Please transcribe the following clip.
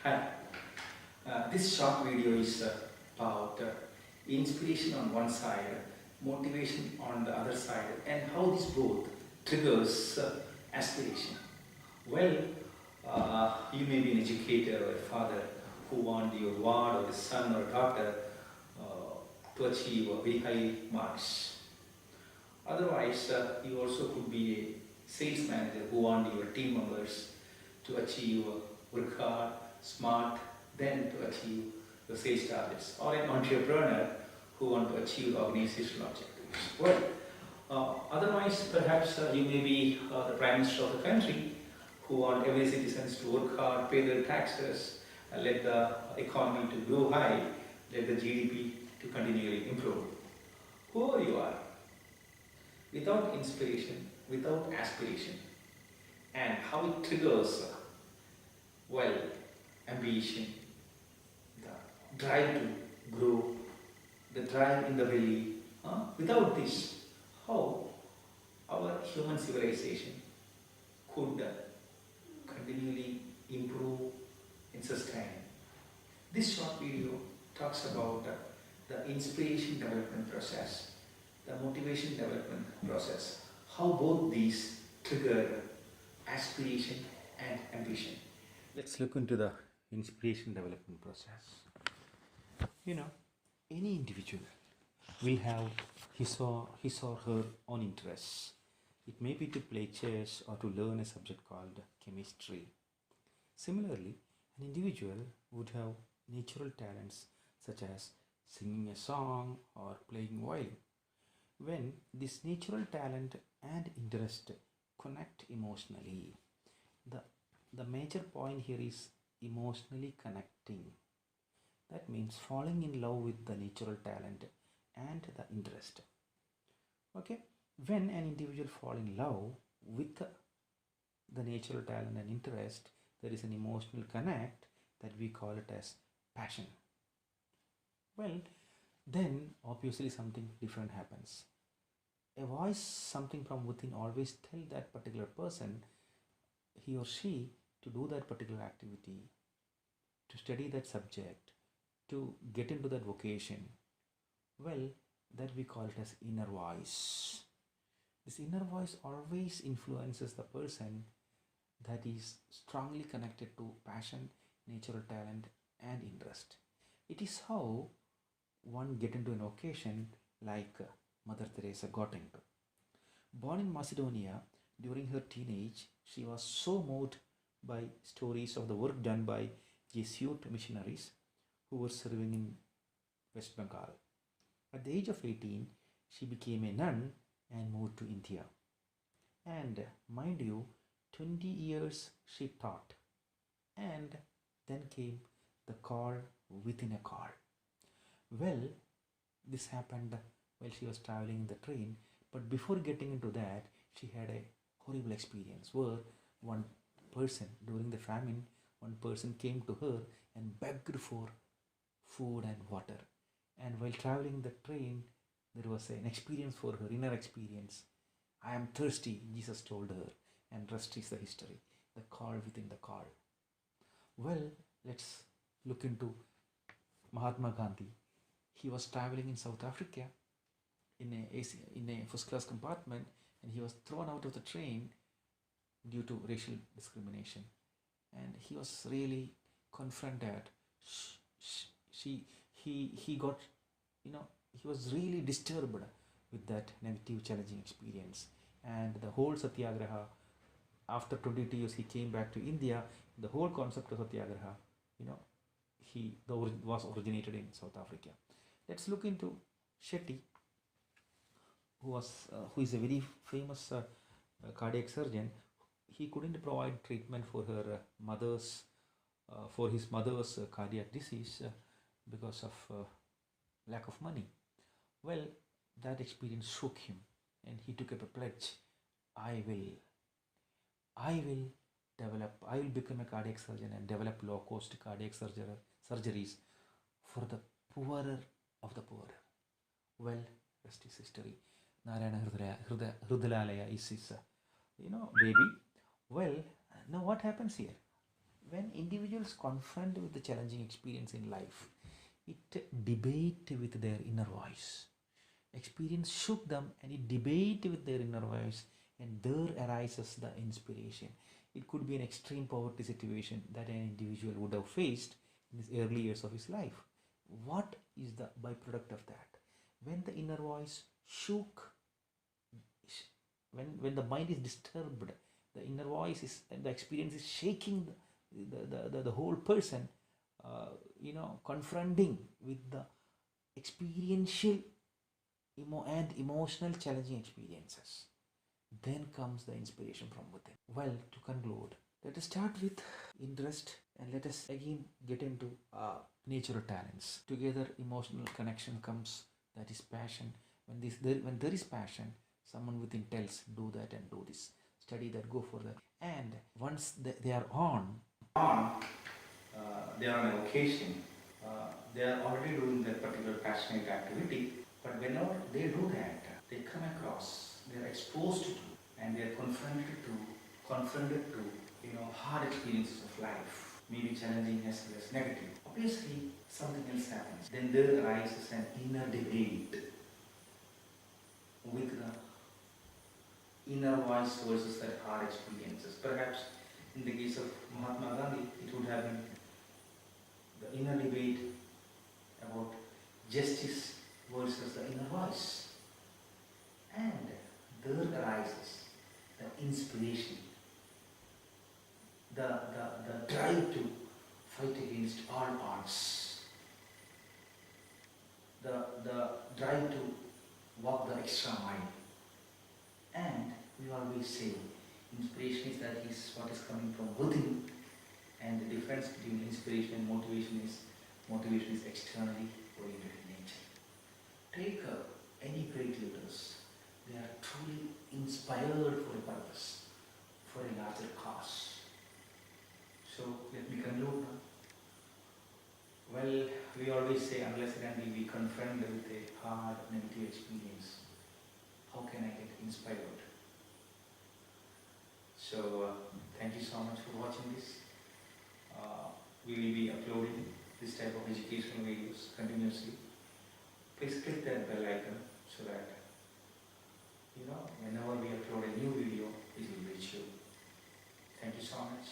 Hi, this short video is about inspiration on one side, motivation on the other side, and how this both triggers aspiration. Well, you may be an educator or a father who want your ward or a son or a daughter to achieve very high marks. Otherwise, you also could be a sales manager who want your team members to achieve work hard, smart, then to achieve the sales targets, or an entrepreneur who want to achieve organizational objectives. Well, otherwise, perhaps you may be the prime minister of the country who want every citizens to work hard, pay their taxes, let the economy to grow high, let the GDP to continually improve. Whoever you are, without inspiration, without aspiration, and how it triggers, well, ambition, the drive to grow, the drive in the belly. Without this, how our human civilization could continually improve and sustain? This short video talks about the inspiration development process, the motivation development process, how both these trigger aspiration and ambition. Let's look into the inspiration development process. You know, any individual will have his or her own interests. It may be to play chess or to learn a subject called chemistry. Similarly, an individual would have natural talents such as singing a song or playing violin. When this natural talent and interest connect emotionally, the, the major point here is emotionally connecting. That means falling in love with the natural talent and the interest. Okay, when an individual fall in love with the natural talent and interest, there is an emotional connect that we call it as passion. Well, then obviously something different happens. A voice, something from within, always tell that particular person, he or she, to do that particular activity, to study that subject, to get into that vocation. Well, that we call it as inner voice. This inner voice always influences the person that is strongly connected to passion, natural talent, and interest. It is how one get into an vocation like Mother Teresa got into. Born in Macedonia, during her teenage, she was so moved by stories of the work done by Jesuit missionaries who were serving in West Bengal. At the age of 18, she became a nun and moved to India. And mind you, 20 years she taught. And then came the call within a call. Well, this happened while she was traveling in the train, but before getting into that, she had a horrible experience where one person, during the famine, one person came to her and begged for food and water. And while traveling the train, there was an experience for her, inner experience. I am thirsty, Jesus told her, and rest is the history. The call within the call. Well, let's look into Mahatma Gandhi. He was traveling in South Africa in a first class compartment, and he was thrown out of the train due to racial discrimination. And he was really confronted. She he got, he was really disturbed with that negative challenging experience. And the whole satyagraha, after 22 years he came back to India. The whole concept of satyagraha, you know was originated in South Africa. Let's look into Shetty, who is a very famous cardiac surgeon. He couldn't provide treatment for her mother's for his mother's cardiac disease because of lack of money. Well, that experience shook him, and he took up a pledge. I will, I will I will become a cardiac surgeon and develop low cost cardiac surgeries for the poorer of the poor. Well, rest is history. Narayana Hrudalalaya is his, baby. Well, now what happens here? When individuals confront with the challenging experience in life, it debate with their inner voice. Experience shook them and it debate with their inner voice, and there arises the inspiration. It could be an extreme poverty situation that an individual would have faced in his early years of his life. What is the byproduct of that? When the inner voice shook, when the mind is disturbed, the inner voice is, and the experience is shaking the whole person, confronting with the experiential and emotional challenging experiences. Then comes the inspiration from within. Well, to conclude, let us start with interest and let us again get into natural talents. Together, emotional connection comes. That is passion. When there is passion, someone within tells, do that and do this, study that, go for that. And once they are they are on a occasion, they are already doing that particular passionate activity. But whenever they do that, they come across, they are exposed to, and they are confronted to, hard experiences of life, maybe challenging as well as negative. Obviously, something else happens. Then there arises an inner debate with the inner voice versus that hard experiences. Perhaps in the case of Mahatma Gandhi, it would have been the inner debate about justice versus the inner voice. And there arises the inspiration, the drive to fight against all odds, the drive to walk the extra mile. And we always say inspiration is that is what is coming from within, and the difference between inspiration and motivation is externally oriented in nature. Take any great leaders, they are truly inspired for a purpose, for a larger cause. So let me conclude now. Well, we always say unless and until we confront with a hard negative experience, how can I get inspired? So thank you so much for watching this. We will be uploading this type of educational videos continuously. Please click that bell icon so that whenever we upload a new video, it will reach you. Thank you so much.